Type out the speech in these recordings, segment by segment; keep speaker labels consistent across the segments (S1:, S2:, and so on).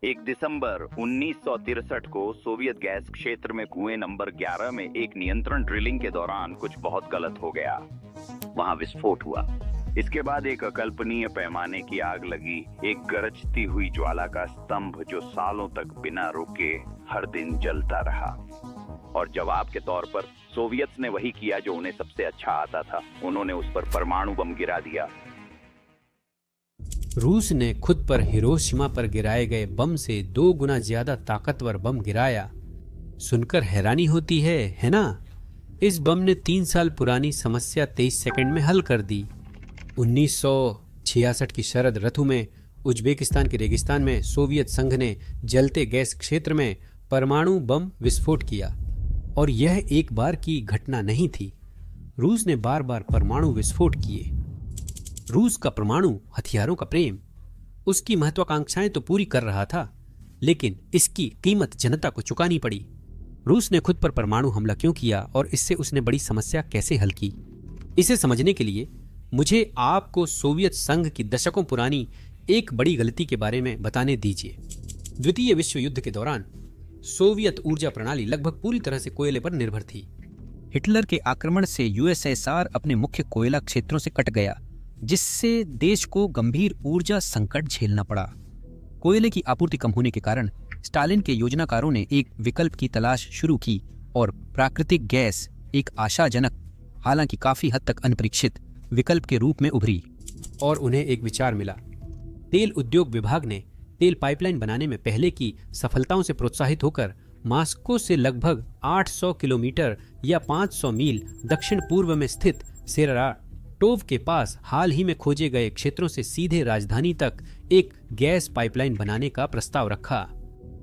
S1: 1 दिसंबर 1963 को Soviet gas क्षेत्र में कुएं नंबर 11 में एक नियंत्रण ड्रिलिंग के दौरान कुछ बहुत गलत हो गया। वहां विस्फोट हुआ। इसके बाद एक अकल्पनीय पैमाने की आग लगी, एक गरजती हुई ज्वाला का स्तंभ जो सालों तक बिना रुके हर दिन जलता रहा। और जवाब के तौर पर सोवियत ने वही किया जो उन्हें सबसे अच्छा आता था, उन्होंने उस पर परमाणु बम गिरा दिया।
S2: रूस ने खुद पर हिरोशिमा पर गिराए गए बम से 2 गुना ज्यादा ताकतवर बम गिराया। सुनकर हैरानी होती है ना? इस बम ने 3 साल पुरानी समस्या 23 सेकंड में हल कर दी। 1966 की शरद ऋतु में उज्बेकिस्तान के रेगिस्तान में सोवियत संघ ने जलते गैस क्षेत्र में परमाणु बम विस्फोट किया। और यह एक बार की घटना नहीं थी। रूस ने बार बार परमाणु विस्फोट किए। रूस का परमाणु हथियारों का प्रेम उसकी महत्वाकांक्षाएं तो पूरी कर रहा था, लेकिन इसकी कीमत जनता को चुकानी पड़ी। रूस ने खुद पर परमाणु हमला क्यों किया और इससे उसने बड़ी समस्या कैसे हल की, इसे समझने के लिए मुझे आपको सोवियत संघ की दशकों पुरानी एक बड़ी गलती के बारे में बताने दीजिए। द्वितीय विश्व युद्ध के दौरान सोवियत ऊर्जा प्रणाली लगभग पूरी तरह से कोयले पर निर्भर थी।
S3: हिटलर के आक्रमण से यूएसएसआर अपने मुख्य कोयला क्षेत्रों से कट गया, जिससे देश को गंभीर ऊर्जा संकट झेलना पड़ा। कोयले की आपूर्ति कम होने के कारण स्टालिन के योजनाकारों ने एक विकल्प की तलाश शुरू की और प्राकृतिक गैस एक आशाजनक, हालांकि काफी हद तक अनपरीक्षित विकल्प के रूप में उभरी।
S2: और उन्हें एक विचार मिला। तेल उद्योग विभाग ने तेल पाइपलाइन बनाने में पहले की सफलताओं से प्रोत्साहित होकर मॉस्को से लगभग 800 किलोमीटर या 500 मील दक्षिण पूर्व में स्थित सेराटोव के पास हाल ही में खोजे गए क्षेत्रों से सीधे राजधानी तक एक गैस पाइपलाइन बनाने का प्रस्ताव रखा।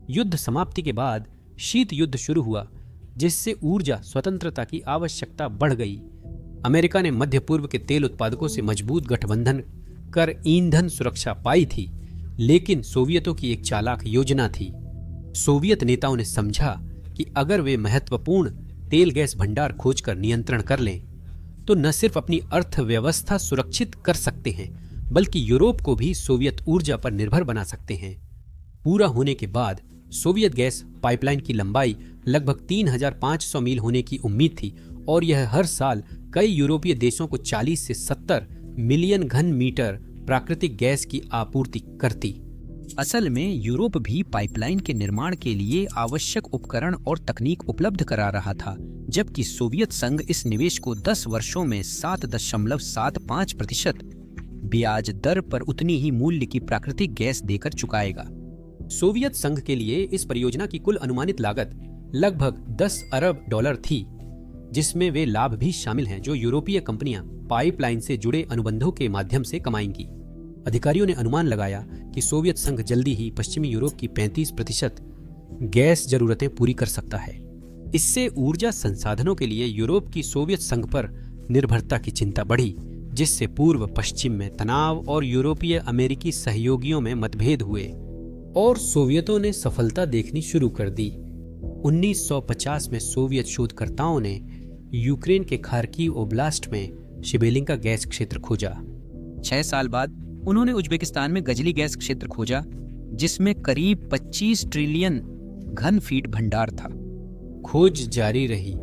S2: युद्ध समाप्ति के बाद शीत युद्ध शुरू हुआ, जिससे ऊर्जा स्वतंत्रता की आवश्यकता बढ़ गई। अमेरिका ने मध्य पूर्व के तेल उत्पादकों से मजबूत गठबंधन कर ईंधन सुरक्षा पाई थी, लेकिन सोवियतों की एक चालाक योजना थी। सोवियत नेताओं ने समझा कि अगर वे महत्वपूर्ण तेल गैस भंडार खोजकर नियंत्रण कर लें तो न सिर्फ अपनी अर्थव्यवस्था सुरक्षित कर सकते हैं, बल्कि यूरोप को भी सोवियत ऊर्जा पर निर्भर बना सकते हैं। पूरा होने के बाद सोवियत गैस पाइपलाइन की लंबाई लगभग 3500 मील होने की उम्मीद थी और यह हर साल कई यूरोपीय देशों को 40 से 70 मिलियन घन मीटर प्राकृतिक गैस की आपूर्ति करती।
S3: असल में यूरोप भी पाइपलाइन के निर्माण के लिए आवश्यक उपकरण और तकनीक उपलब्ध करा रहा था, जबकि सोवियत संघ इस निवेश को 10 वर्षों में 7.75% ब्याज दर पर उतनी ही मूल्य की प्राकृतिक गैस देकर चुकाएगा।
S2: सोवियत संघ के लिए इस परियोजना की कुल अनुमानित लागत लगभग 10 अरब डॉलर थी, जिसमें वे लाभ भी शामिल हैं जो यूरोपीय कंपनियां पाइपलाइन से जुड़े अनुबंधों के माध्यम से कमाएंगी। अधिकारियों ने अनुमान लगाया कि सोवियत संघ जल्दी ही पश्चिमी यूरोप की 35% गैस जरूरतें पूरी कर सकता है। इससे ऊर्जा संसाधनों के लिए यूरोप की सोवियत संघ पर निर्भरता की चिंता बढ़ी, जिससे पूर्व पश्चिम में तनाव और यूरोपीय अमेरिकी सहयोगियों में मतभेद हुए और सोवियतों ने सफलता देखनी शुरू कर दी। 1950 में सोवियत शोधकर्ताओं ने यूक्रेन के खार्किव ओब्लास्ट में शिबेलिंका गैस क्षेत्र खोजा।
S3: 6 साल बाद उन्होंने उज्बेकिस्तान में गजली गैस क्षेत्र खोजा, जिसमें करीब 25 ट्रिलियन घन फीट भंडार था।
S2: खोज जारी रही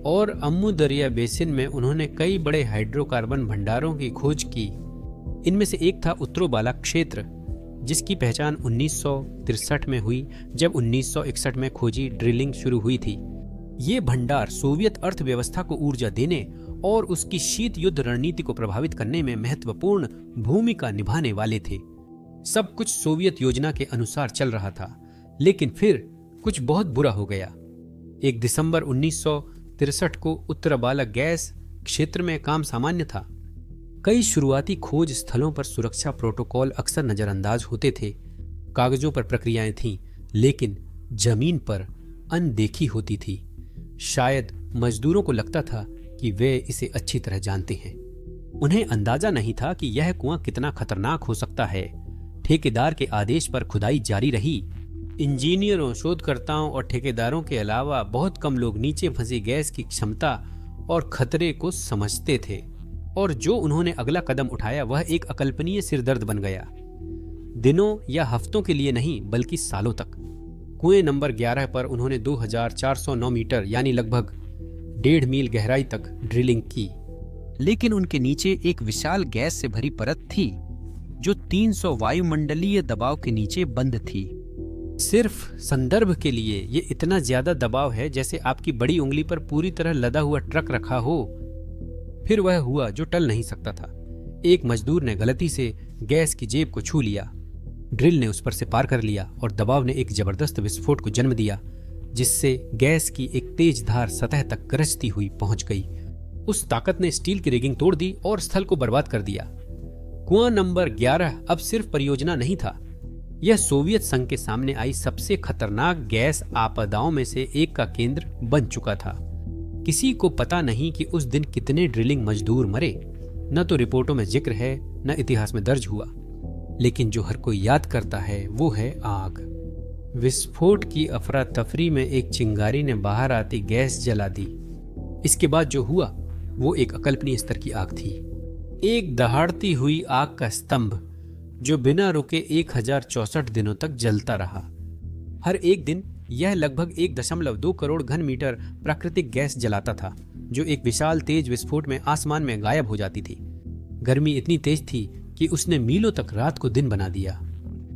S2: और अम्मू दरिया बेसिन में उन्होंने कई बड़े हाइड्रोकार्बन भंडारों की खोज की। इनमें से एक था उत्तरोबाला क्षेत्र, जिसकी पहचान 1963 में हुई, जब 1961 में खोजी ड्रिलिंग शुरू हुई थी। ये भंडार सोवियत अर्थव्यवस्था को ऊर्जा देने और उसकी शीत युद्ध रणनीति को प्रभावित करने में महत्वपूर्ण भूमिका निभाने वाले थे। सब कुछ सोवियत योजना के अनुसार चल रहा था, लेकिन फिर कुछ बहुत बुरा हो गया। 1 दिसंबर 1963 को उत्तरबाला गैस क्षेत्र में काम सामान्य था। कई शुरुआती खोज स्थलों पर सुरक्षा प्रोटोकॉल अक्सर नजरअंदाज होते थे। कागजों पर प्रक्रियाएं थीं, लेकिन जमीन पर अनदेखी होती थी। शायद मजदूरों को लगता था कि वे इसे अच्छी तरह जानते हैं। उन्हें अंदाजा नहीं था कि यह कुआं कितना खतरनाक हो सकता है। ठेकेदार के आदेश पर खुदाई जारी रही। इंजीनियरों, शोधकर्ताओं और ठेकेदारों के अलावा बहुत कम लोग नीचे फंसी गैस की क्षमता और खतरे को समझते थे, और जो उन्होंने अगला कदम उठाया वह एक अकल्पनीय सिरदर्द बन गया। दिनों या हफ्तों के लिए नहीं बल्कि सालों तक। कुएं नंबर 11 पर उन्होंने 2409 मीटर यानी लगभग 1.5 मील गहराई तक ड्रिलिंग की।
S3: लेकिन उनके नीचे एक विशाल गैस से भरी परत थी जो 300 वायुमंडलीय दबाव के नीचे बंद थी।
S2: सिर्फ संदर्भ के लिए ये इतना ज्यादा दबाव है जैसे आपकी बड़ी उंगली पर पूरी तरह लदा हुआ ट्रक रखा हो। फिर वह हुआ जो टल नहीं सकता था। एक मजदूर ने गलती से गैस की जेब को छू लिया। ड्रिल ने उस पर से पार कर लिया और दबाव ने एक जबरदस्त विस्फोट को जन्म दिया, जिससे गैस की एक तेज धार सतह तक गरजती हुई पहुंच गई। उस ताकत ने स्टील की रिगिंग तोड़ दी और स्थल को बर्बाद कर दिया। कुआं नंबर 11 अब सिर्फ परियोजना नहीं था, यह सोवियत संघ के सामने आई सबसे खतरनाक गैस आपदाओं में से एक का केंद्र बन चुका था। किसी को पता नहीं कि उस दिन कितने ड्रिलिंग मजदूर मरे, न तो रिपोर्टों में जिक्र है न इतिहास में दर्ज हुआ, लेकिन जो हर कोई याद करता है वो है आग। विस्फोट की अफरा तफरी में एक चिंगारी ने बाहर आती गैस जला दी। इसके बाद जो हुआ वो एक अकल्पनीय स्तर की आग थी, एक दहाड़ती हुई आग का स्तंभ जो बिना रुके 1064 दिनों तक जलता रहा। हर एक दिन यह लगभग 1.2 करोड़ घन मीटर प्राकृतिक गैस जलाता था, जो एक विशाल तेज विस्फोट में आसमान में गायब हो जाती थी। गर्मी इतनी तेज थी कि उसने मीलों तक रात को दिन बना दिया।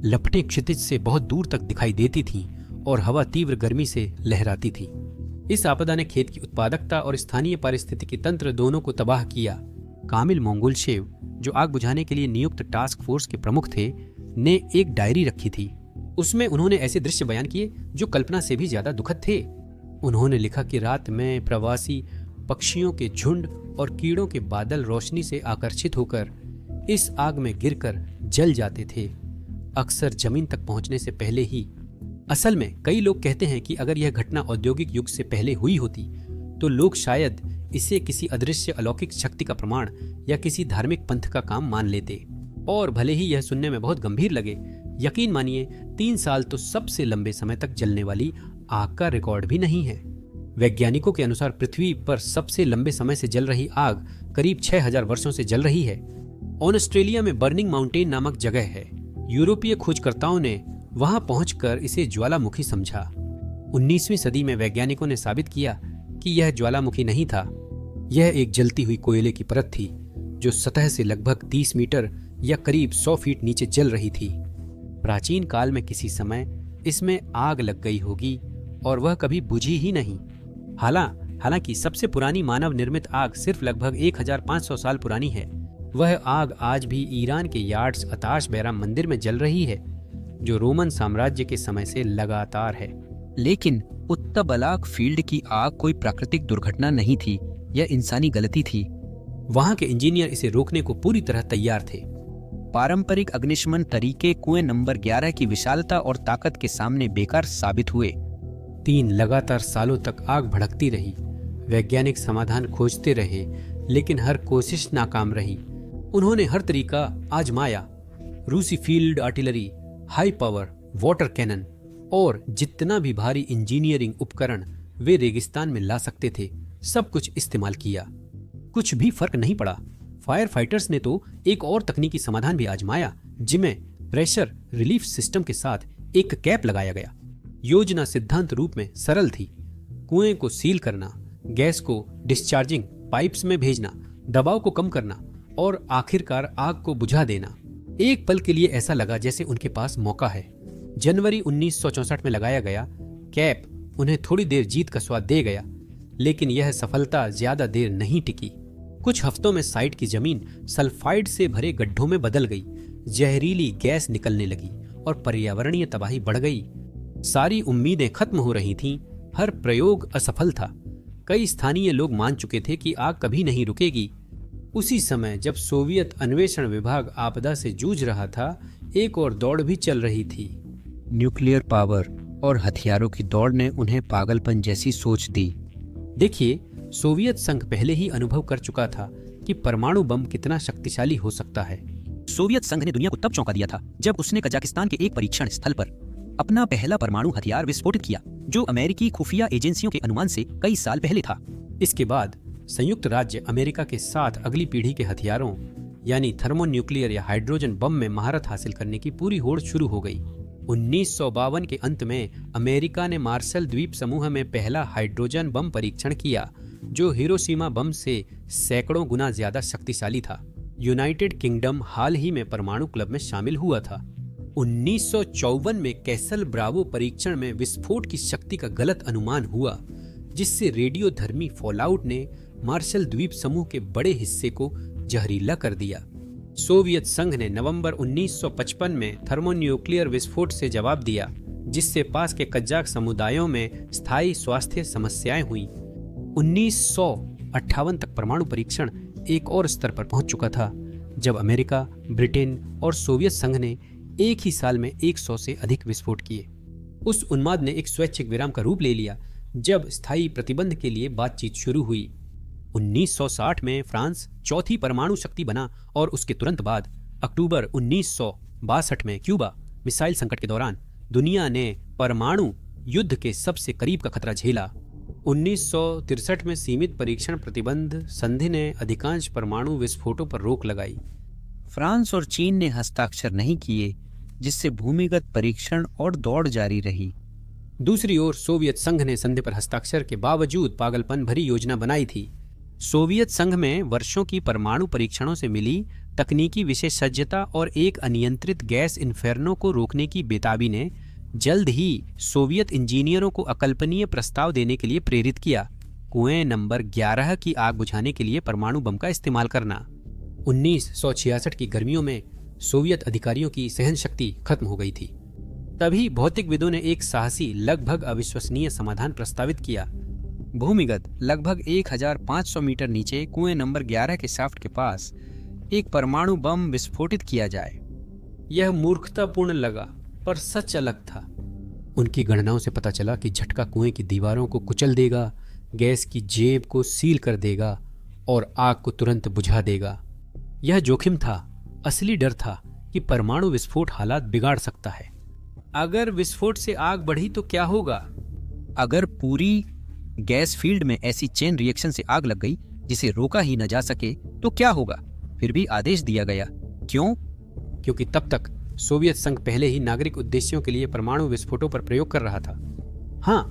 S2: लपटें क्षितिज से बहुत दूर तक दिखाई देती थीं और हवा तीव्र गर्मी से लहराती थी। इस आपदा ने खेत की उत्पादकता और स्थानीय पारिस्थितिकी तंत्र दोनों को तबाह किया। कामिल मोंगोलशेव, जो आग बुझाने के लिए नियुक्त टास्क फोर्स के प्रमुख थे, ने एक डायरी रखी थी। उसमें उन्होंने ऐसे दृश्य बयान किए जो कल्पना से भी ज्यादा दुखद थे। उन्होंने लिखा कि रात में प्रवासी पक्षियों के झुंड और कीड़ों के बादल रोशनी से आकर्षित होकर इस आग में गिरकर जल जाते थे, अक्सर जमीन तक पहुंचने से पहले ही। असल में कई लोग कहते हैं कि अगर यह घटना औद्योगिक युग से पहले हुई होती तो लोग शायद इसे किसी अदृश्य अलौकिक शक्ति का प्रमाण या किसी धार्मिक पंथ का काम मान लेते। और भले ही यह सुनने में बहुत गंभीर लगे, यकीन मानिए 3 साल तो सबसे लंबे समय तक जलने वाली आग का रिकॉर्ड भी नहीं है। वैज्ञानिकों के अनुसार पृथ्वी पर सबसे लंबे समय से जल रही आग करीब 6000 वर्षों से जल रही है। ऑस्ट्रेलिया में बर्निंग माउंटेन नामक जगह है। यूरोपीय खोजकर्ताओं ने वहां पहुंचकर इसे ज्वालामुखी समझा। 19वीं सदी में वैज्ञानिकों ने साबित किया कि यह ज्वालामुखी नहीं था, यह एक जलती हुई कोयले की परत थी जो सतह से लगभग 30 मीटर या करीब 100 फीट नीचे जल रही थी। प्राचीन काल में किसी समय इसमें आग लग गई होगी और वह कभी बुझी ही नहीं। हालांकि सबसे पुरानी मानव निर्मित आग सिर्फ लगभग 1500 साल पुरानी है। वह आग आज भी ईरान के यार्ड्स अताश बैराम मंदिर में जल रही है, जो रोमन साम्राज्य के समय से लगातार है।
S3: लेकिन उत्तबलाक फील्ड की आग कोई प्राकृतिक दुर्घटना नहीं थी, यह इंसानी गलती थी।
S2: वहां के इंजीनियर इसे रोकने को पूरी तरह तैयार थे।
S3: पारंपरिक अग्निशमन तरीके कुएं नंबर 11 की विशालता और ताकत के सामने बेकार साबित हुए।
S2: 3 लगातार सालों तक आग भड़कती रही। वैज्ञानिक समाधान खोजते रहे, लेकिन हर कोशिश नाकाम रही। उन्होंने हर तरीका आजमाया, रूसी field artillery, high power water cannon और जितना भी भारी इंजीनियरिंग उपकरण वे रेगिस्तान में ला सकते थे, सब कुछ इस्तेमाल किया। कुछ भी फर्क नहीं पड़ा। फायर फाइटर्स ने तो एक और तकनीकी समाधान भी आजमाया, जिसमें प्रेशर रिलीफ सिस्टम के साथ एक कैप लगाया गया। योजना सिद्धांत रूप में सरल थी। कुएं को सील करना, गैस को डिस्चार्जिंग पाइप्स में भेजना, दबाव को कम करना और आखिरकार आग को बुझा देना। एक पल के लिए ऐसा लगा जैसे उनके पास मौका है। जनवरी 1964 में लगाया गया कैप उन्हें थोड़ी देर जीत का स्वाद दे गया, लेकिन यह सफलता ज्यादा देर नहीं टिकी। कुछ हफ्तों में साइट की जमीन सल्फाइड से भरे गड्ढों में बदल गई, जहरीली गैस निकलने लगी और पर्यावरणीय तबाही बढ़ गई। सारी उम्मीदें खत्म हो रही थीं, हर प्रयोग असफल था। कई स्थानीय लोग मान चुके थे कि आग कभी नहीं रुकेगी। उसी समय जब सोवियत अन्वेषण विभाग आपदा से जूझ रहा था, एक और दौड़ भी चल रही थी।
S3: न्यूक्लियर पावर और हथियारों की दौड़ ने उन्हें पागलपन जैसी सोच दी।
S2: देखिए, सोवियत संघ पहले ही अनुभव कर चुका था कि परमाणु बम कितना शक्तिशाली हो सकता है।
S3: सोवियत संघ ने दुनिया को तब चौंका दिया था जब उसने कजाकिस्तान के एक परीक्षण स्थल पर अपना पहला परमाणु हथियार विस्फोटित किया, जो अमेरिकी खुफिया एजेंसियों के अनुमान से कई साल पहले था।
S2: इसके बाद संयुक्त राज्य अमेरिका के साथ अगली पीढ़ी के हथियारों यानी थर्मोन्यूक्लियर या हाइड्रोजन बम में महारत हासिल करने की पूरी होड़ शुरू हो गई। 1952 के अंत में अमेरिका ने मार्शल द्वीप समूह में पहला हाइड्रोजन बम परीक्षण किया, जो हिरोशिमा बम से सैकड़ों गुना ज्यादा शक्तिशाली था। यूनाइटेड किंगडम हाल ही में परमाणु क्लब में शामिल हुआ था। 1954 में कैसल ब्रावो परीक्षण में विस्फोट की शक्ति का गलत अनुमान हुआ, जिससे रेडियोधर्मी फॉलआउट ने मार्शल द्वीप समूह के बड़े हिस्से को जहरीला कर दिया। सोवियत संघ ने नवंबर 1955 में थर्मोन्यूक्लियर विस्फोट से जवाब दिया, जिससे पास के कजाक समुदायों में स्थायी स्वास्थ्य समस्याएं हुई। 1958 तक परमाणु परीक्षण एक और स्तर पर पहुंच चुका था, जब अमेरिका, ब्रिटेन और सोवियत संघ ने एक ही साल में 100 से अधिक विस्फोट किए। उस उन्माद ने एक स्वैच्छिक विराम का रूप ले लिया, जब स्थायी प्रतिबंध के लिए बातचीत शुरू हुई। 1960 में फ्रांस चौथी परमाणु शक्ति बना और उसके तुरंत बाद अक्टूबर 1962 में क्यूबा मिसाइल संकट के दौरान दुनिया ने परमाणु युद्ध के सबसे करीब का खतरा झेला। 1963 में सीमित परीक्षण प्रतिबंध संधि ने अधिकांश परमाणु विस्फोटों पर रोक लगाई।
S3: फ्रांस और चीन ने हस्ताक्षर नहीं किए, जिससे भूमिगत परीक्षण और दौड़ जारी रही।
S2: दूसरी ओर सोवियत संघ ने संधि पर हस्ताक्षर के बावजूद पागलपन भरी योजना बनाई थी। सोवियत संघ में वर्षों की परमाणु परीक्षणों से मिली तकनीकी विशेषज्ञता और एक अनियंत्रित गैस इन्फेर्नो को रोकने की बेताबी ने जल्द ही सोवियत इंजीनियरों को अकल्पनीय प्रस्ताव देने के लिए प्रेरित किया: कुएं नंबर 11 की आग बुझाने के लिए परमाणु बम का इस्तेमाल करना। 1966 की गर्मियों में सोवियत अधिकारियों की सहन शक्ति खत्म हो गई थी। तभी भौतिकविदों ने एक साहसी, लगभग अविश्वसनीय समाधान प्रस्तावित किया।
S3: भूमिगत लगभग 1500 मीटर नीचे कुएं नंबर 11 के शाफ्ट के पास एक परमाणु बम विस्फोटित किया जाए।
S2: यह मूर्खतापूर्ण लगा, पर सच अलग था। उनकी गणनाओं से पता चला कि झटका कुएं की दीवारों को कुचल देगा, गैस की जेब को सील कर देगा और आग को तुरंत बुझा देगा। यह जोखिम था, असली डर था कि परमाणु विस्फोट हालात बिगाड़ सकता है। अगर विस्फोट से आग बढ़ी तो क्या होगा?
S3: अगर पूरी गैस फील्ड में ऐसी चेन रिएक्शन से आग लग गई जिसे रोका ही न जा सके तो क्या होगा? फिर भी आदेश दिया गया। क्यों?
S2: क्योंकि तब तक सोवियत संघ पहले ही नागरिक उद्देश्यों के लिए परमाणु विस्फोटों पर प्रयोग कर रहा था। हाँ,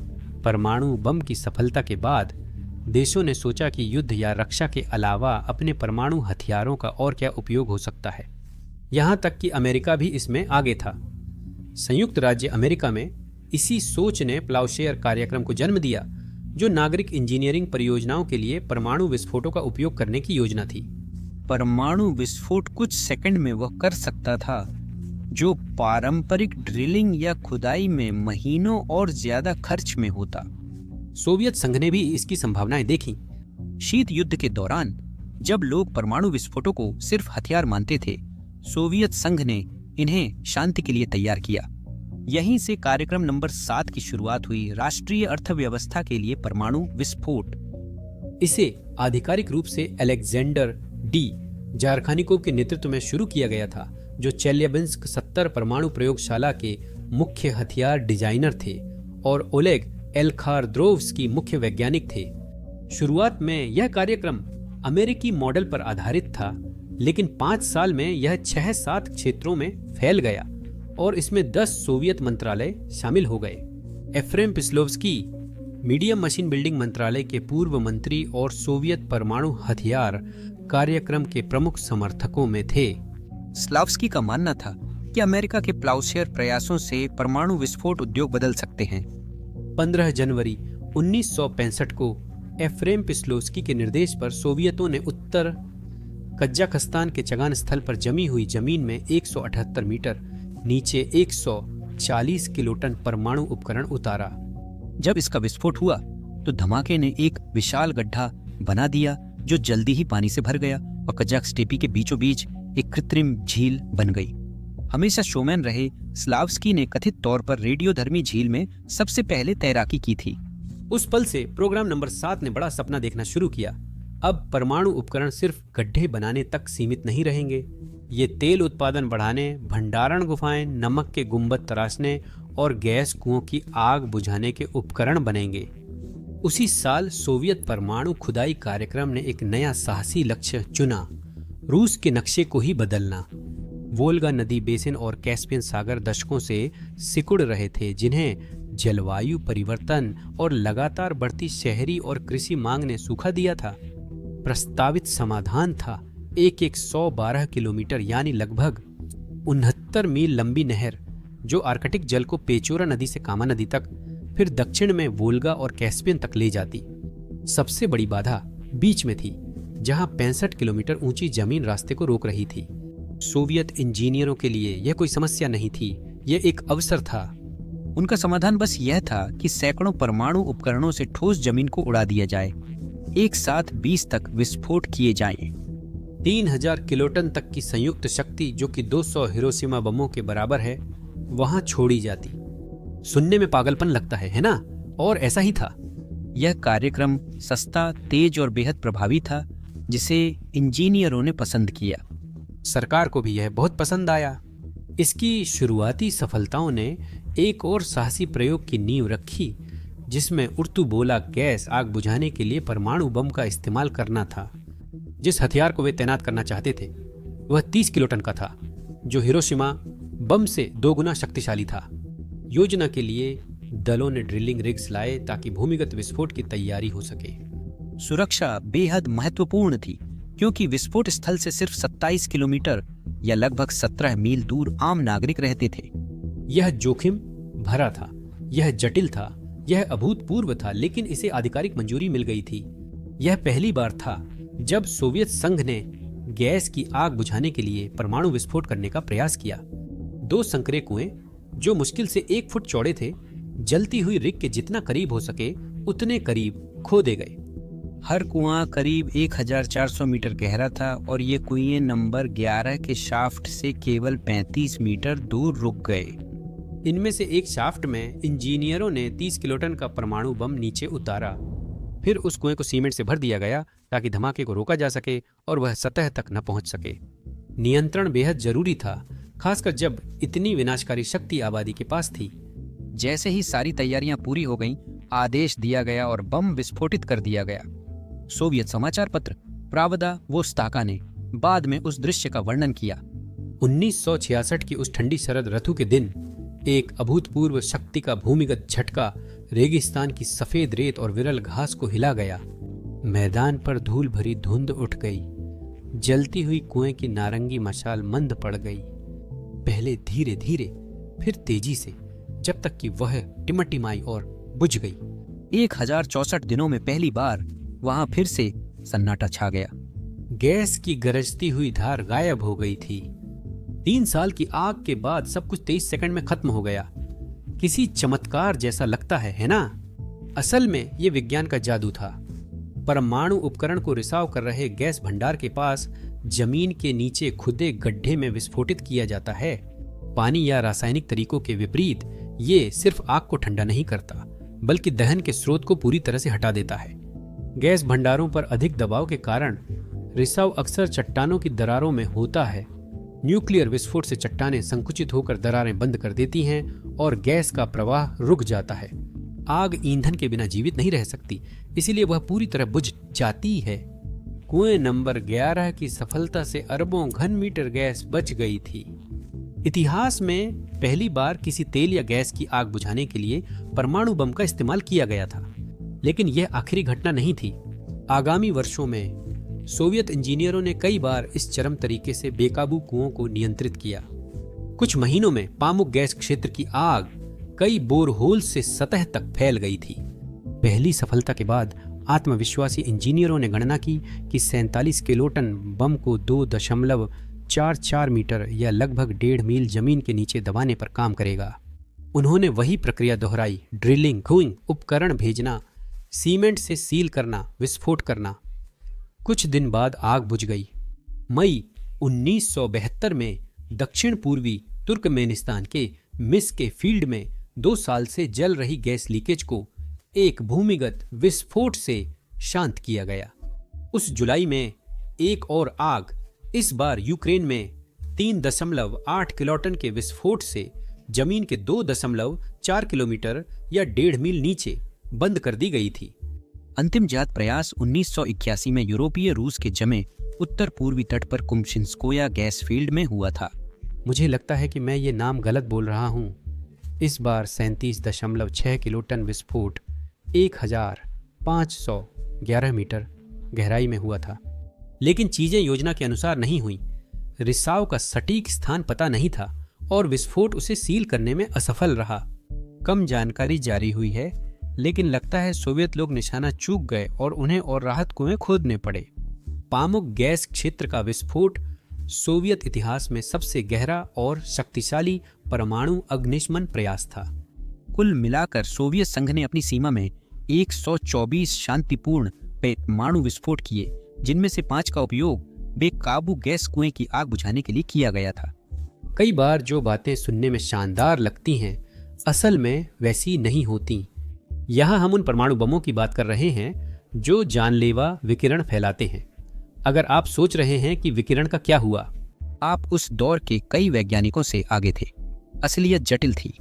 S2: परमाणु बम की सफलता के बाद देशों ने सोचा कि युद्ध या रक्षा के अलावा अपने परमाणु हथियारों का और क्या उपयोग हो सकता है। यहाँ तक कि अमेरिका भी इसमें आगे था। संयुक्त राज्य अमेरिका में इसी सोच ने प्लाउशेयर कार्यक्रम को जन्म दिया, जो नागरिक इंजीनियरिंग परियोजनाओं के लिए परमाणु विस्फोटों का उपयोग करने की योजना थी।
S3: परमाणु विस्फोट कुछ सेकंड में वह कर सकता था जो पारंपरिक ड्रिलिंग या खुदाई में महीनों और ज्यादा खर्च में होता।
S2: सोवियत संघ ने भी इसकी संभावनाएं देखी।
S3: शीत युद्ध के दौरान जब लोग परमाणु विस्फोटों को सिर्फ हथियार मानते थे, सोवियत संघ ने इन्हें शांति के लिए तैयार किया। यहीं से कार्यक्रम नंबर 7 की शुरुआत हुई, राष्ट्रीय अर्थव्यवस्था के लिए परमाणु विस्फोट।
S2: इसे आधिकारिक रूप से अलेक्जेंडर डी जारखानिकोव के नेतृत्व में शुरू किया गया था, जो चेल्याबिंस्क 70 परमाणु प्रयोगशाला के मुख्य हथियार डिजाइनर थे और ओलेग एलखारद्रोव्स्की मुख्य वैज्ञानिक थे। शुरुआत में यह कार्यक्रम अमेरिकी मॉडल पर आधारित था, लेकिन 5 साल में यह 6-7 क्षेत्रों में फैल गया और इसमें 10 सोवियत मंत्रालय शामिल हो गए। एफ्रेम पिस्लोवस्की मीडियम मशीन बिल्डिंग मंत्रालय के पूर्व मंत्री और सोवियत परमाणु हथियार कार्यक्रम के प्रमुख समर्थकों में थे।
S3: स्लावस्की का मानना था कि अमेरिका के प्लाउशेयर प्रयासों से परमाणु विस्फोट उद्योग बदल सकते हैं।
S2: 15 जनवरी 1965 को एफ्रेम पिस्लोवस्की के निर्देश पर सोवियतों ने उत्तर कजाकिस्तान के चगान स्थल पर जमी हुई जमीन में 178 मीटर नीचे 140 किलोटन परमाणु उपकरण उतारा।
S3: जब इसका विस्फोट हुआ तो धमाके ने एक विशाल गड्ढा बना दिया, जो जल्दी ही पानी से भर गया और कजाक स्टेपी के बीचों बीच एक कृत्रिम झील बन गई। हमेशा शोमैन रहे स्लावस्की ने कथित तौर पर रेडियोधर्मी झील में सबसे पहले तैराकी की थी।
S2: उस पल से प्रोग्राम नंबर 7 ने बड़ा सपना देखना शुरू किया। अब परमाणु उपकरण सिर्फ गड्ढे बनाने तक सीमित नहीं रहेंगे। ये तेल उत्पादन बढ़ाने, भंडारण गुफाएं, नमक के गुंबद तराशने और गैस कुओं की आग बुझाने के उपकरण बनेंगे। उसी साल सोवियत परमाणु खुदाई कार्यक्रम ने एक नया साहसी लक्ष्य चुना, रूस के नक्शे को ही बदलना। वोल्गा नदी बेसिन और कैस्पियन सागर दशकों से सिकुड़ रहे थे, जिन्हें जलवायु परिवर्तन और लगातार बढ़ती शहरी और कृषि मांग ने सूखा दिया था। प्रस्तावित समाधान था एक 112 किलोमीटर यानी लगभग 69 मील लंबी नहर, जो आर्कटिक जल को पेचोरा नदी से कामा नदी तक, फिर दक्षिण में वोल्गा और कैस्पियन तक ले जाती। सबसे बड़ी बाधा बीच में थी, जहां 65 किलोमीटर ऊंची जमीन रास्ते को रोक रही थी। सोवियत इंजीनियरों के लिए यह कोई समस्या नहीं थी, यह एक अवसर था।
S3: उनका समाधान बस यह था कि सैकड़ों परमाणु उपकरणों से ठोस जमीन को उड़ा दिया जाए, एक साथ 20 तक विस्फोट किए जाएं।
S2: 3000 किलोटन तक की संयुक्त शक्ति, जो कि 200 हिरोशिमा बमों के बराबर है, वहां छोड़ी जाती। सुनने में पागलपन लगता है ना? और ऐसा ही था।
S3: यह कार्यक्रम सस्ता, तेज और बेहद प्रभावी था, जिसे इंजीनियरों ने पसंद किया।
S2: सरकार को भी यह बहुत पसंद आया। इसकी शुरुआती सफलताओं ने एक और साहसी प्रयोग की नींव रखी, जिसमें उर्तुबोला गैस आग बुझाने के लिए परमाणु बम का इस्तेमाल करना था। जिस हथियार को वे तैनात करना चाहते थे वह 30 किलोटन का था, जो हिरोशिमा बम से 2 गुना शक्तिशाली था। योजना के लिए दलों ने ड्रिलिंग रिग्स लाए ताकि भूमिगत विस्फोट की तैयारी हो सके।
S3: सुरक्षा बेहद महत्वपूर्ण थी, क्योंकि विस्फोट स्थल से सिर्फ 27 किलोमीटर या लगभग 17 मील दूर आम नागरिक रहते थे।
S2: यह जोखिम भरा था, यह जटिल था, यह अभूतपूर्व था, लेकिन इसे आधिकारिक मंजूरी मिल गई थी। यह पहली बार था जब सोवियत संघ ने गैस की आग बुझाने के लिए परमाणु विस्फोट करने का प्रयास किया। 2 संकरे कुएं, जो मुश्किल से 1 फुट चौड़े थे, जलती हुई रिग के जितना करीब हो सके उतने करीब खोदे गए।
S3: हर कुआं करीब 1400 मीटर गहरा था और ये कुएं नंबर 11 के शाफ्ट से केवल 35 मीटर दूर रुक गए।
S2: इनमें से एक शाफ्ट में इंजीनियरों ने 30 किलोटन का परमाणु बम नीचे उतारा। फिर उस कुएं को सीमेंट से भर दिया गया ताकि धमाके को रोका जा सके और वह सतह तक न पहुंच सके। नियंत्रण बेहद जरूरी था, खासकर जब इतनी विनाशकारी शक्ति आबादी के पास थी।
S3: जैसे ही सारी तैयारियां पूरी हो गईं, आदेश दिया गया और बम विस्फोटित कर दिया गया। सोवियत समाचार पत्र प्रावदा वोस्ताका ने बाद में उस दृश्य का वर्णन किया।
S2: 1966 की उस ठंडी शरद ऋतु के दिन एक अभूतपूर्व शक्ति का भूमिगत झटका रेगिस्तान की सफेद रेत और विरल घास को हिला गया। मैदान पर धूल भरी धुंध उठ गई। जलती हुई कुएं की नारंगी मशाल मंद पड़ गई, पहले धीरे धीरे, फिर तेजी से, जब तक कि वह टिमटिमाई और बुझ गई।
S3: 1064 दिनों में पहली बार वहां फिर से सन्नाटा छा गया।
S2: गैस की गरजती हुई धार गायब हो गई थी। 3 साल की आग के बाद सब कुछ 23 सेकंड में खत्म हो गया। किसी चमत्कार जैसा लगता है ना? असल में यह विज्ञान का जादू था। परमाणु उपकरण को रिसाव कर रहे गैस भंडार के पास जमीन के नीचे खुदे गड्ढे में विस्फोटित किया जाता है। पानी या रासायनिक तरीकों के विपरीत ये सिर्फ आग को ठंडा नहीं करता, बल्कि दहन के स्रोत को पूरी तरह से हटा देता है। गैस भंडारों पर अधिक दबाव के कारण रिसाव अक्सर चट्टानों की दरारों में होता है। न्यूक्लियर विस्फोट से चट्टानें संकुचित होकर दरारें बंद कर देती हैं और गैस का प्रवाह रुक जाता है। आग ईंधन के बिना जीवित नहीं रह सकती, इसीलिए वह पूरी तरह बुझ जाती है। कुएं नंबर 11 की सफलता से अरबों घन मीटर गैस बच गई थी। इतिहास में पहली बार किसी तेल या गैस की आग बुझाने के लिए परमाणु बम का इस्तेमाल किया गया था, लेकिन यह आखिरी घटना नहीं थी। आगामी वर्षों में सोवियत इंजीनियरों ने कई बार इस चरम तरीके से बेकाबू कुओं को नियंत्रित किया। कुछ महीनों में पामुक गैस क्षेत्र की आग कई बोरहोल से सतह तक फैल गई थी। पहली सफलता के बाद आत्मविश्वासी इंजीनियरों ने गणना की कि 47 किलोटन बम को 2.44 मीटर या लगभग 1.5 मील जमीन के नीचे दबाने पर काम करेगा। उन्होंने वही प्रक्रिया दोहराई। ड्रिलिंग, खूइंग, उपकरण भेजना, सीमेंट से सील करना, विस्फोट करना। कुछ दिन बाद आग बुझ गई। मई 1972 में दक्षिण पूर्वी तुर्कमेनिस्तान के मिस के फील्ड में 2 साल से जल रही गैस लीकेज को एक भूमिगत विस्फोट से शांत किया गया। उस जुलाई में एक और आग, इस बार यूक्रेन में 3.8 किलोटन के विस्फोट से जमीन के 2.4 किलोमीटर या 1.5 मील नीचे बंद कर दी गई थी।
S3: अंतिम जात प्रयास 1981 में यूरोपीय रूस के जमे उत्तर पूर्वी तट पर कुम्शिंस्कोया गैस फील्ड में हुआ था।
S2: मुझे लगता है कि मैं ये नाम गलत बोल रहा हूँ। इस बार 37.6 किलोटन विस्फोट 1511 मीटर गहराई में हुआ था। लेकिन चीजें योजना के अनुसार नहीं हुई। रिसाव का सटीक स्थान पता नहीं था और विस्फोट उसे सील करने में असफल रहा। कम जानकारी जारी हुई है, लेकिन लगता है सोवियत लोग निशाना चूक गए और उन्हें और राहत कुएं खोदने पड़े। पामुक गैस क्षेत्र का विस्फोट सोवियत इतिहास में सबसे गहरा और शक्तिशाली परमाणु अग्निशमन प्रयास था।
S3: कुल मिलाकर सोवियत संघ ने अपनी सीमा में 124 शांतिपूर्ण परमाणु विस्फोट किए, जिनमें से 5 का उपयोग बेकाबू गैस कुएं की आग बुझाने के लिए किया गया था।
S2: कई बार जो बातें सुनने में शानदार लगती हैं, असल में वैसी नहीं होती। यहाँ हम उन परमाणु बमों की बात कर रहे हैं जो जानलेवा विकिरण फैलाते हैं। अगर आप सोच रहे हैं कि विकिरण का क्या हुआ,
S3: आप उस दौर के कई वैज्ञानिकों से आगे थे। असलियत जटिल थी।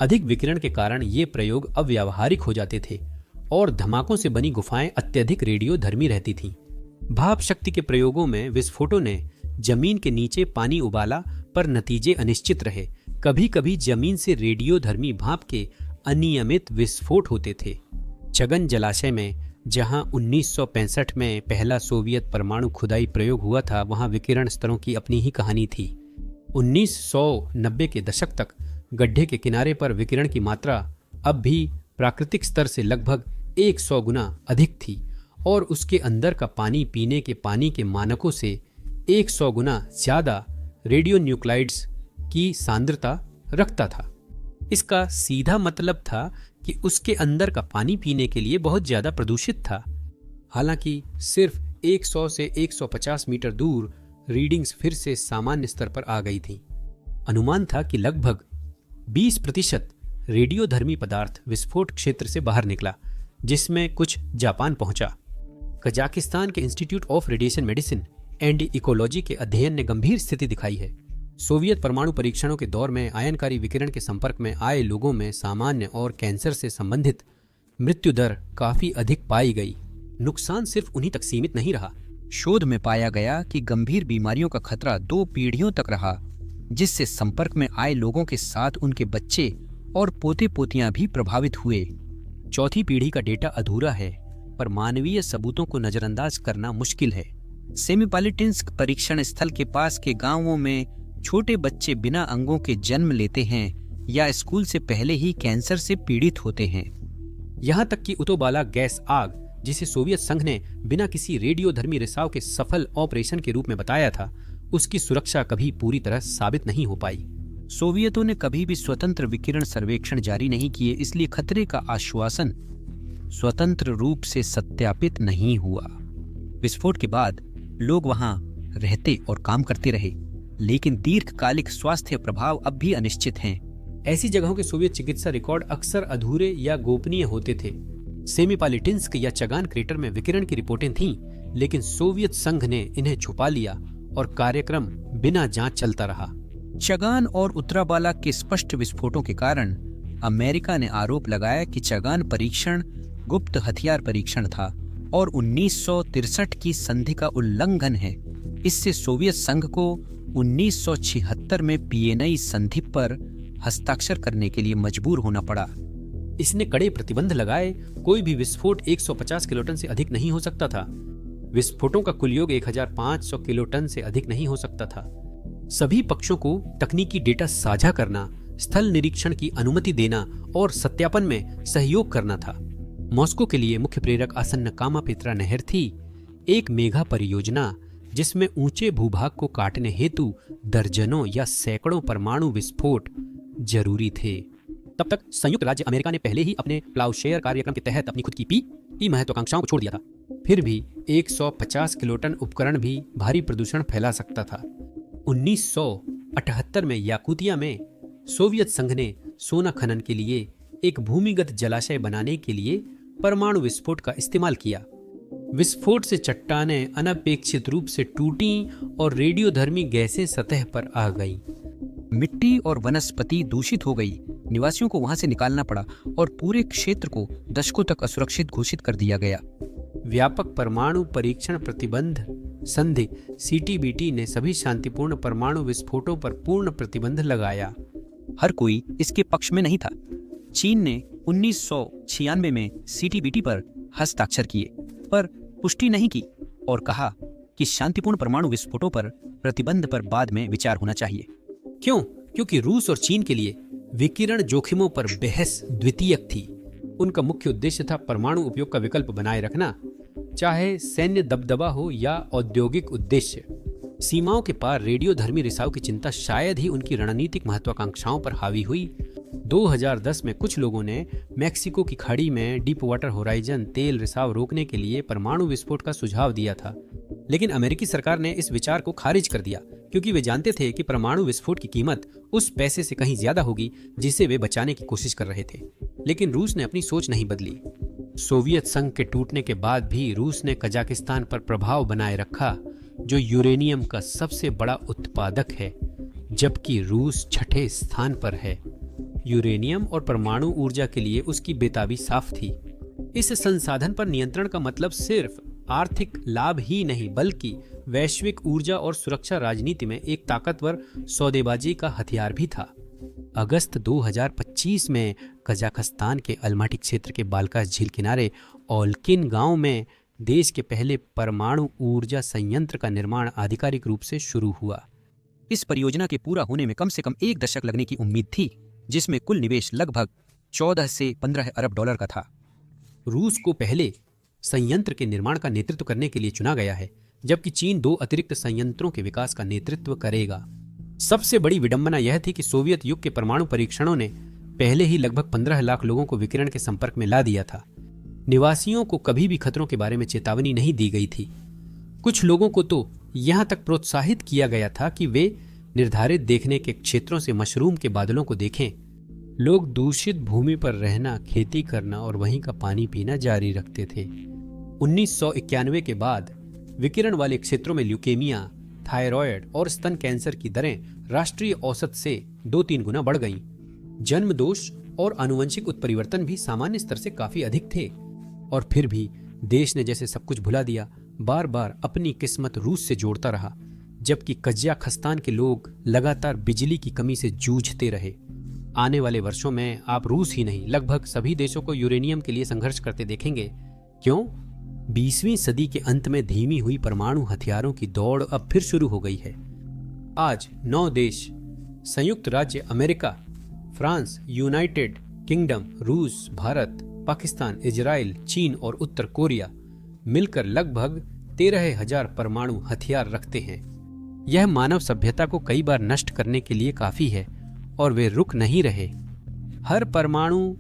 S2: अधिक विकिरण के कारण ये प्रयोग अव्यावहारिक हो जाते थे और धमाकों से बनी गुफाएं अत्यधिक रेडियोधर्मी रहती थीं। भाप शक्ति के प्रयोगों में विस्फोटों ने जमीन के नीचे पानी उबाला, पर नतीजे अनिश्चित रहे। कभी कभी जमीन से रेडियोधर्मी भाप के अनियमित विस्फोट होते थे। चगन जलाशय में, जहां 1965 में पहला सोवियत परमाणु खुदाई प्रयोग हुआ था, वहां विकिरण स्तरों की अपनी ही कहानी थी। 1990 के दशक तक गड्ढे के किनारे पर विकिरण की मात्रा अब भी प्राकृतिक स्तर से लगभग 100 गुना अधिक थी और उसके अंदर का पानी पीने के पानी के मानकों से 100 गुना ज्यादा रेडियोन्यूक्लाइड्स की सांद्रता रखता था। इसका सीधा मतलब था कि उसके अंदर का पानी पीने के लिए बहुत ज्यादा प्रदूषित था। हालांकि सिर्फ 100 से 150 मीटर दूर रीडिंग्स फिर से सामान्य स्तर पर आ गई थी। अनुमान था कि लगभग 20% रेडियोधर्मी पदार्थ विस्फोट क्षेत्र से बाहर निकला, जिसमें कुछ जापान पहुंचा। कजाकिस्तान के institute of radiation medicine and ecology के अध्ययन ने गंभीर स्थिति दिखाई है। सोवियत परमाणु परीक्षणों के दौर में आयनकारी विकिरण के संपर्क में आए लोगों में सामान्य और कैंसर से संबंधित मृत्यु दर काफी अधिक पाई गई। नुकसान सिर्फ उन्हीं तक सीमित नहीं रहा।
S3: शोध में पाया गया कि गंभीर बीमारियों का खतरा 2 पीढ़ियों तक रहा, जिससे संपर्क में आए लोगों के साथ उनके बच्चे और पोते पोतियां भी प्रभावित हुए। चौथी पीढ़ी का डेटा अधूरा है, पर मानवीय सबूतों को नजरअंदाज करना मुश्किल है। सेमीपालिटिंस्क परीक्षण स्थल के पास के गांवों में छोटे बच्चे बिना अंगों के जन्म लेते हैं या स्कूल से पहले ही कैंसर से पीड़ित होते हैं।
S2: यहाँ तक कि उतोबाला गैस आग, जिसे सोवियत संघ ने बिना किसी रेडियोधर्मी रिसाव के सफल ऑपरेशन के रूप में बताया था, उसकी सुरक्षा कभी पूरी तरह साबित नहीं हो पाई।
S3: सोवियतों ने कभी भी स्वतंत्र विकिरण सर्वेक्षण जारी नहीं किए, इसलिए खतरे का आश्वासन स्वतंत्र रूप से सत्यापित नहीं हुआ। विस्फोट के बाद लोग वहां रहते और काम करते रहे, लेकिन दीर्घकालिक स्वास्थ्य प्रभाव अब भी अनिश्चित हैं।
S2: ऐसी जगहों के सोवियत चिकित्सा रिकॉर्ड अक्सर अधूरे या गोपनीय होते थे। सेमीपालिटिंस्क या चगान क्रेटर में विकिरण की रिपोर्टें थीं, लेकिन सोवियत संघ ने इन्हें छुपा लिया और कार्यक्रम बिना जांच चलता रहा।
S3: चगान और उत्तराबाला के स्पष्ट विस्फोटों के कारण अमेरिका ने आरोप लगाया कि चगान परीक्षण गुप्त हथियार परीक्षण था और 1963 की संधि का उल्लंघन है। इससे सोवियत संघ को 1976 में पीएनआई संधि पर हस्ताक्षर करने के लिए मजबूर होना पड़ा।
S2: इसने कड़े प्रतिबंध लगाए। कोई भी विस्फोट 150 किलोटन से अधिक नहीं हो सकता था। विस्फोटों का कुल योग 1500 किलोटन से अधिक नहीं हो सकता था। सभी पक्षों को तकनीकी डेटा साझा करना, स्थल निरीक्षण की अनुमति देना और सत्यापन में सहयोग करना था। मॉस्को के लिए मुख्य प्रेरक आसन्न कामा पेत्रा नहर थी, एक मेगा परियोजना जिसमें ऊंचे भूभाग को काटने हेतु दर्जनों या सैकड़ों परमाणु विस्फोट जरूरी थे। तब तक संयुक्त राज्य अमेरिका ने पहले ही अपने प्लाउशेयर कार्यक्रम के तहत अपनी खुद की महत्वाकांक्षाओं को छोड़ दिया था। फिर भी 150 किलोटन उपकरण भी भारी प्रदूषण फैला सकता था। 1978 में याकुतिया में सोवियत संघ ने सोना खनन के लिए एक भूमिगत जलाशय बनाने के लिए परमाणु विस्फोट का इस्तेमाल किया। विस्फोट से चट्टानें अनपेक्षित रूप से टूटी और रेडियोधर्मी गैसें सतह पर आ गईं।
S3: मिट्टी और वनस्पति दूषित हो गई। निवासियों को वहां से निकालना पड़ा और पूरे क्षेत्र को दशकों तक असुरक्षित घोषित कर दिया गया।
S2: व्यापक परमाणु परीक्षण प्रतिबंध संधि CTBT ने सभी शांतिपूर्ण परमाणु विस्फोटों पर पूर्ण प्रतिबंध लगाया।
S3: हर कोई इसके पक्ष में नहीं था। चीन ने 1996 में CTBT पर हस्ताक्षर किए, पर पुष्टि नहीं की और कहा कि शांतिपूर्ण परमाणु विस्फोटों पर प्रतिबंध पर बाद में विचार होना चाहिए।
S2: क्यों? क्योंकि रूस और चीन के लिए विकिरण जोखिमों पर बहस द्वितीयक थी। उनका मुख्य उद्देश्य था परमाणु उपयोग का विकल्प बनाए रखना, चाहे सैन्य दबदबा हो या औद्योगिक उद्देश्य। सीमाओं के पार रेडियोधर्मी रिसाव की चिंता शायद ही उनकी रणनीतिक महत्वाकांक्षाओं पर हावी हुई। 2010 में कुछ लोगों ने मैक्सिको की खाड़ी में डीप वाटर होराइजन तेल रिसाव रोकने के लिए परमाणु विस्फोट का सुझाव दिया था, लेकिन अमेरिकी सरकार ने इस विचार को खारिज कर दिया, क्योंकि वे जानते थे कि परमाणु विस्फोट की कीमत उस पैसे से कहीं ज्यादा होगी जिसे वे बचाने की कोशिश कर रहे थे। लेकिन रूस ने अपनी सोच नहीं बदली। सोवियत संघ के टूटने के बाद भी रूस ने कजाकिस्तान पर प्रभाव बनाए रखा, जो यूरेनियम का सबसे बड़ा उत्पादक है, जबकि रूस छठे स्थान पर है। यूरेनियम और परमाणु ऊर्जा के लिए उसकी बेताबी साफ थी। इस संसाधन पर नियंत्रण का मतलब सिर्फ आर्थिक लाभ ही नहीं, बल्कि वैश्विक ऊर्जा और सुरक्षा राजनीति में एक ताकतवर सौदेबाजी का हथियार भी था। अगस्त 2025 में कजाकिस्तान के अलमाटी क्षेत्र के बाल्कास झील किनारे ओल्किन गांव में देश के पहले परमाणु ऊर्जा संयंत्र का निर्माण आधिकारिक रूप से शुरू हुआ।
S3: इस परियोजना के पूरा होने में कम से कम 1 दशक लगने की उम्मीद थी, जिसमें कुल निवेश लगभग 14 से 15 अरब डॉलर का था।
S2: रूस को पहले संयंत्र के निर्माण का नेतृत्व करने के लिए चुना गया है, जबकि चीन 2 अतिरिक्त संयंत्रों के विकास का नेतृत्व करेगा। सबसे बड़ी विडंबना यह थी कि सोवियत युग के परमाणु परीक्षणों ने पहले ही लगभग 15 लाख लोगों को विकिरण के संपर्क में ला दिया था। निवासियों को कभी भी खतरों के बारे में चेतावनी नहीं दी गई थी। कुछ लोगों को तो यहां तक प्रोत्साहित किया गया था कि वे निर्धारित देखने के क्षेत्रों से मशरूम के बादलों को देखें। लोग दूषित भूमि पर रहना, खेती करना और वहीं का पानी पीना जारी रखते थे। 1991 के बाद विकिरण वाले क्षेत्रों में ल्यूकेमिया, थायराइड और स्तन कैंसर की दरें राष्ट्रीय औसत से 2-3 गुना बढ़ गईं। जन्म दोष और आनुवंशिक उत्परिवर्तन भी सामान्य स्तर से काफी अधिक थे। और फिर भी देश ने जैसे सब कुछ भुला दिया, बार बार अपनी किस्मत रूस से जोड़ता रहा, जबकि कजाकिस्तान के लोग लगातार बिजली की कमी से जूझते रहे। आने वाले वर्षों में आप रूस ही नहीं, लगभग सभी देशों को यूरेनियम के लिए संघर्ष करते देखेंगे। क्यों? 20वीं सदी के अंत में धीमी हुई परमाणु हथियारों की दौड़ अब फिर शुरू हो गई है। आज 9 देश, संयुक्त राज्य अमेरिका, फ्रांस, यूनाइटेड किंगडम, रूस, भारत, पाकिस्तान, इजराइल, चीन और उत्तर कोरिया मिलकर लगभग 13,000 परमाणु हथियार रखते हैं। यह मानव सभ्यता को कई बार नष्ट करने के लिए काफी है और वे रुक नहीं रहे। हर परमाणु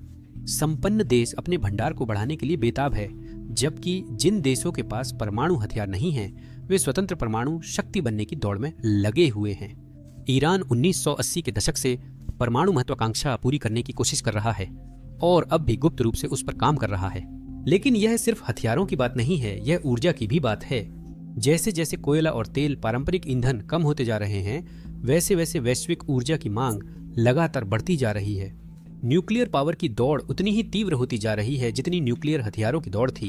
S2: संपन्न देश अपने भंडार को बढ़ाने के लिए बेताब है, जबकि जिन देशों के पास परमाणु हथियार नहीं हैं, वे स्वतंत्र परमाणु शक्ति बनने की दौड़ में लगे हुए हैं। ईरान 1980 के दशक से परमाणु महत्वाकांक्षा पूरी करने की कोशिश कर रहा है और अब भी गुप्त रूप से उस पर काम कर रहा है। लेकिन यह सिर्फ हथियारों की बात नहीं है, यह ऊर्जा की भी बात है। जैसे जैसे कोयला और तेल, पारंपरिक ईंधन कम होते जा रहे हैं, वैसे वैसे वैश्विक ऊर्जा की मांग लगातार बढ़ती जा रही है। न्यूक्लियर पावर की दौड़ उतनी ही तीव्र होती जा रही है जितनी न्यूक्लियर हथियारों की दौड़ थी।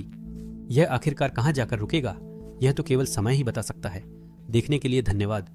S2: यह आखिरकार कहां जाकर रुकेगा, यह तो केवल समय ही बता सकता है। देखने के लिए धन्यवाद।